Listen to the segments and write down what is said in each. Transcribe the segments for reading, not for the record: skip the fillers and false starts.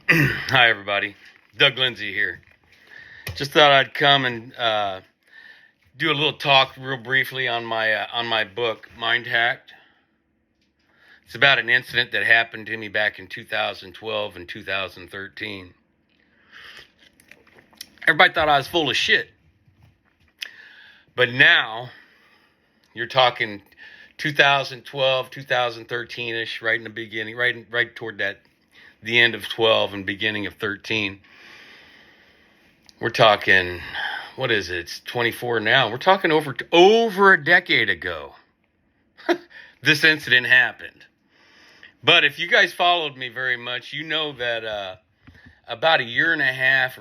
Hi, everybody. Doug Lindsay here. Just thought I'd come and do a little talk, real briefly, on my book, Mind Hacked. It's about an incident that happened to me back in 2012 and 2013. Everybody thought I was full of shit, but now you're talking 2012, 2013ish, right in the beginning, right toward the end of 12 and beginning of 13. We're talking, what is it? It's 24 now. We're talking over a decade ago. This incident happened. But if you guys followed me very much, you know that about a year and a half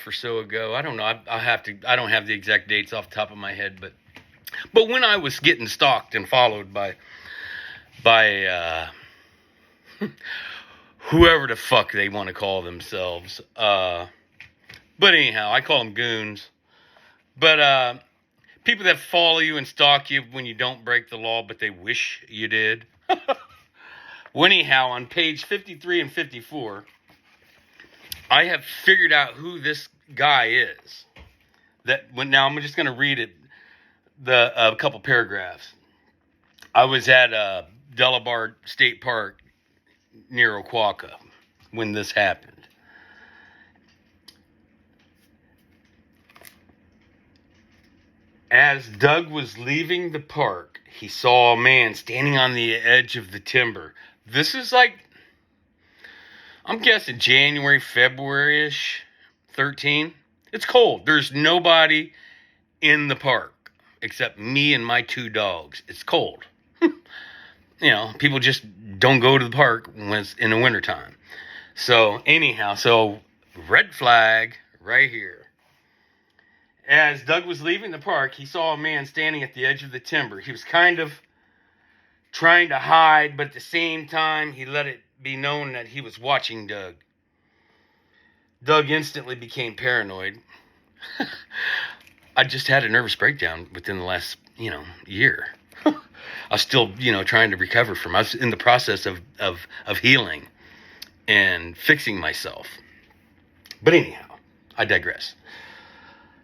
or so ago, I don't know. I don't have the exact dates off the top of my head, but when I was getting stalked and followed by whoever the fuck they want to call themselves. But anyhow, I call them goons. But people that follow you and stalk you when you don't break the law, but they wish you did. Well, anyhow, on page 53 and 54, I have figured out who this guy is. Now I'm just going to read it, a couple paragraphs. I was at Delabar State Park near Oquawka when this happened. As Doug was leaving the park, he saw a man standing on the edge of the timber. This is like, I'm guessing January, February-ish, 13. It's cold. There's nobody in the park except me and my two dogs. It's cold. You know, people just don't go to the park when it's in the wintertime. So anyhow, red flag right here. As Doug was leaving the park, he saw a man standing at the edge of the timber. He was kind of trying to hide, but at the same time, he let it be known that he was watching Doug. Doug instantly became paranoid. I just had a nervous breakdown within the last, year. I was still, trying to recover from. I was in the process of healing and fixing myself. But anyhow, I digress.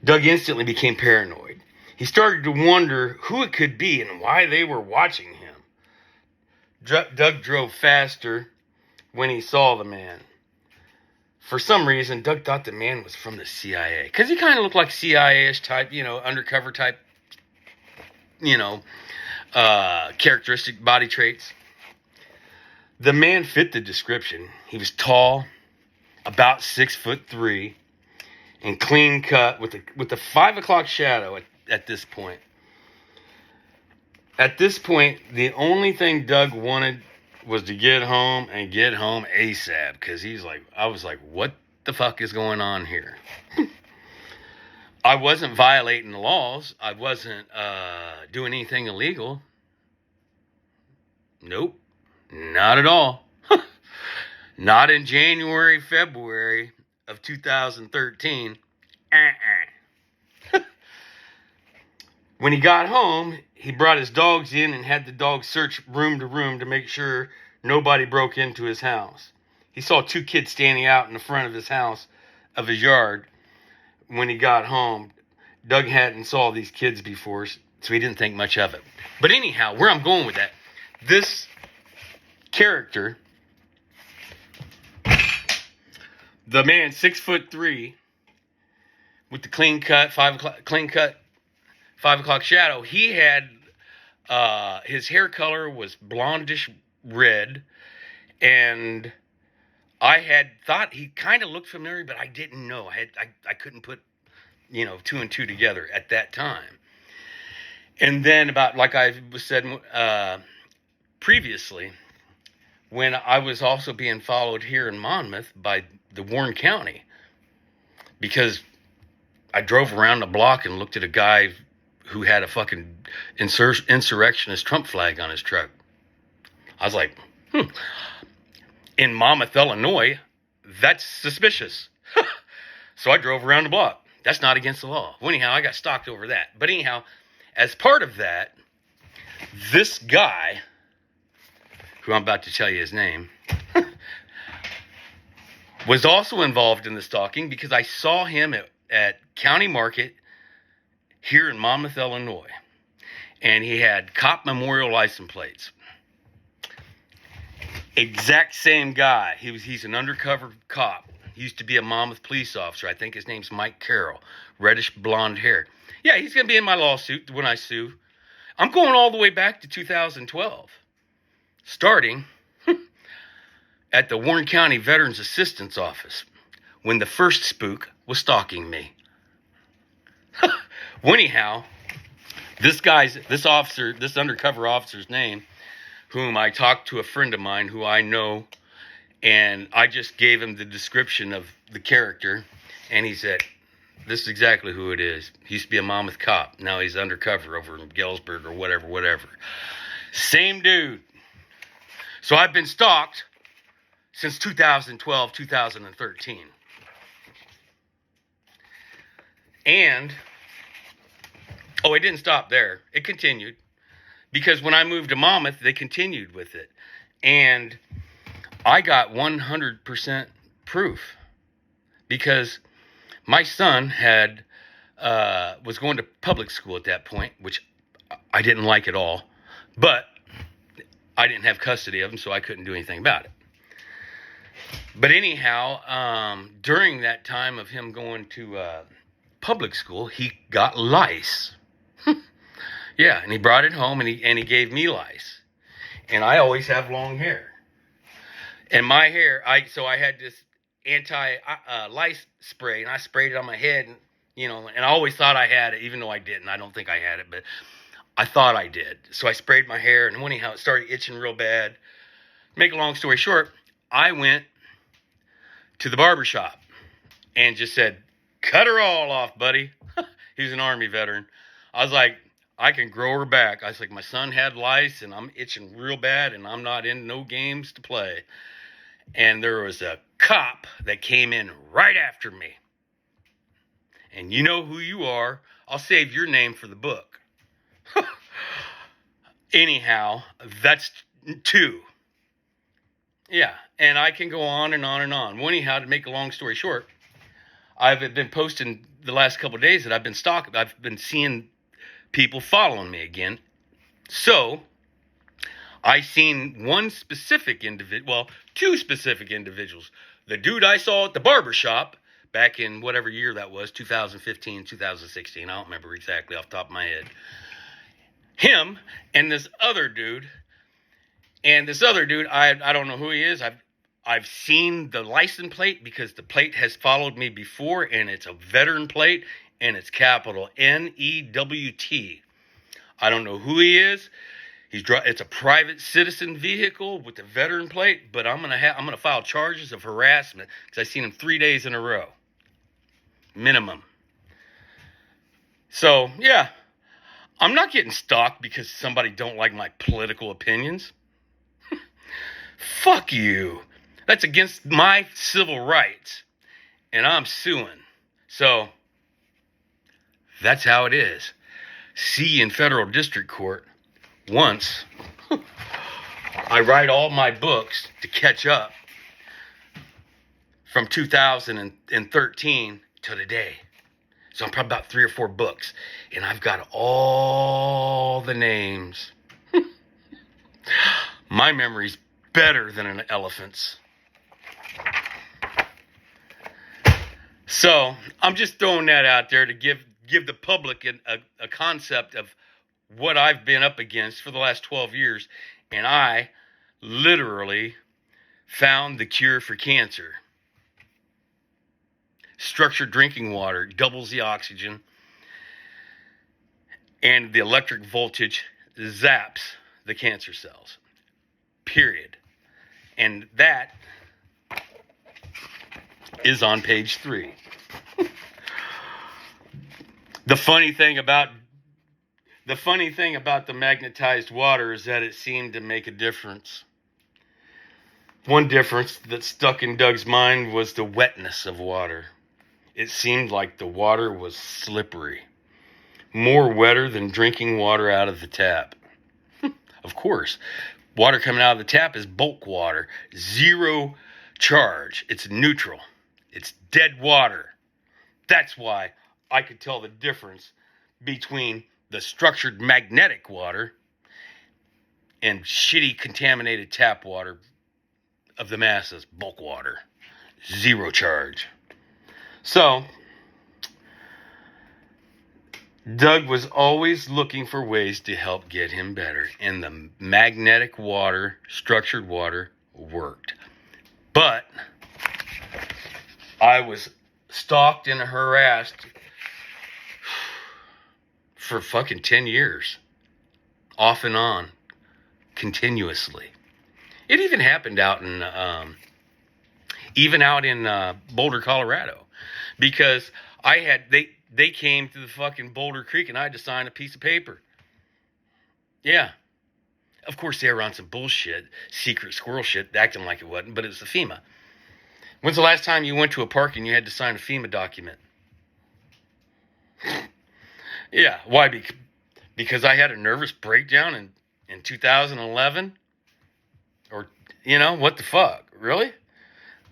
Doug instantly became paranoid. He started to wonder who it could be and why they were watching him. Doug drove faster when he saw the man. For some reason, Doug thought the man was from the CIA. Because he kind of looked like CIA-ish type, undercover type, characteristic body traits. The man fit the description. He was tall, about 6'3", and clean cut with a 5 o'clock shadow at this point. At this point, the only thing Doug wanted was to get home ASAP, because I was like, what the fuck is going on here? I wasn't violating the laws. I wasn't doing anything illegal. Nope, not at all. Not in January, February of 2013. When he got home, he brought his dogs in and had the dogs search room to room to make sure nobody broke into his house. He saw two kids standing out in the front of his yard. When he got home, Doug hadn't saw these kids before, so he didn't think much of it. But anyhow, where I'm going with that, this character, the man 6'3", with the clean cut 5 o'clock shadow, he had his hair color was blondish red, and I had thought he kind of looked familiar, but I didn't know. I couldn't put, two and two together at that time. And then about, like I was said previously, when I was also being followed here in Monmouth by the Warren County, because I drove around the block and looked at a guy who had a fucking insurrectionist Trump flag on his truck. I was like, in Monmouth, Illinois, that's suspicious. So I drove around the block. That's not against the law. Well, anyhow, I got stalked over that. But anyhow, as part of that, this guy, who I'm about to tell you his name, was also involved in the stalking because I saw him at County Market here in Monmouth, Illinois. And he had cop memorial license plates. Exact same guy. He's an undercover cop. He used to be a Monmouth police officer. I think his name's Mike Carroll. Reddish blonde hair. Yeah, he's going to be in my lawsuit when I sue. I'm going all the way back to 2012. Starting at the Warren County Veterans Assistance Office when the first spook was stalking me. Anyhow, this undercover officer's name, whom I talked to a friend of mine who I know, and I just gave him the description of the character, and he said, this is exactly who it is. He used to be a Monmouth cop. Now he's undercover over in Galesburg or whatever. Same dude. So I've been stalked since 2012, 2013. And, it didn't stop there. It continued. Because when I moved to Monmouth, they continued with it. And I got 100% proof. Because my son was going to public school at that point, which I didn't like at all. But I didn't have custody of him, so I couldn't do anything about it. But anyhow, during that time of him going to public school, he got lice. Yeah, and he brought it home, and he gave me lice. And I always have long hair. And my hair, so I had this anti-lice spray, and I sprayed it on my head, and I always thought I had it, even though I didn't. I don't think I had it, but I thought I did. So I sprayed my hair, and anyhow, it started itching real bad. Make a long story short, I went to the barber shop and just said, cut her all off, buddy. He was an Army veteran. I was like, I can grow her back. I was like, my son had lice, and I'm itching real bad, and I'm not in no games to play. And there was a cop that came in right after me. And you know who you are. I'll save your name for the book. Anyhow, that's 2. Yeah, and I can go on and on and on. Anyhow, to make a long story short, I've been posting the last couple of days that I've been stalking. I've been seeing people following me again. So I seen one specific individual, well, 2 specific individuals. The dude I saw at the barber shop back in whatever year that was, 2015, 2016. I don't remember exactly off the top of my head. Him and this other dude. And this other dude, I don't know who he is. I've seen the license plate because the plate has followed me before, and it's a veteran plate, and it's capital NEWT. I don't know who he is. It's a private citizen vehicle with the veteran plate, but I'm gonna file charges of harassment because I seen him 3 days in a row, minimum. So yeah, I'm not getting stalked because somebody don't like my political opinions. Fuck you. That's against my civil rights, and I'm suing. So that's how it is. See you in federal district court. Once I write all my books to catch up from 2013 to today. So I'm probably about 3 or 4 books, and I've got all the names. My memory's better than an elephant's. So I'm just throwing that out there to give the public a concept of what I've been up against for the last 12 years. And I literally found the cure for cancer. Structured drinking water doubles the oxygen, and the electric voltage zaps the cancer cells. Period. And that is on page 3. The funny thing about the magnetized water is that it seemed to make a difference. One difference that stuck in Doug's mind was the wetness of water. It seemed like the water was slippery. More wetter than drinking water out of the tap. Of course, water coming out of the tap is bulk water. 0 charge. It's neutral. It's dead water. That's why I could tell the difference between the structured magnetic water and shitty contaminated tap water of the masses, bulk water. Zero charge. So, Doug was always looking for ways to help get him better, and the magnetic water, structured water, worked. But I was stalked and harassed for fucking 10 years. Off and on. Continuously. It even happened out in, Boulder, Colorado. Because they came to the fucking Boulder Creek and I had to sign a piece of paper. Yeah. Of course they were on some bullshit, secret squirrel shit, acting like it wasn't, but it was the FEMA. When's the last time you went to a park and you had to sign a FEMA document? Yeah, why? Because I had a nervous breakdown in 2011? Or, what the fuck? Really?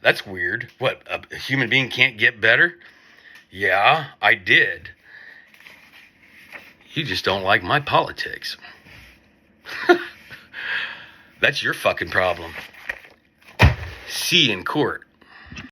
That's weird. What, a human being can't get better? Yeah, I did. You just don't like my politics. That's your fucking problem. See you in court.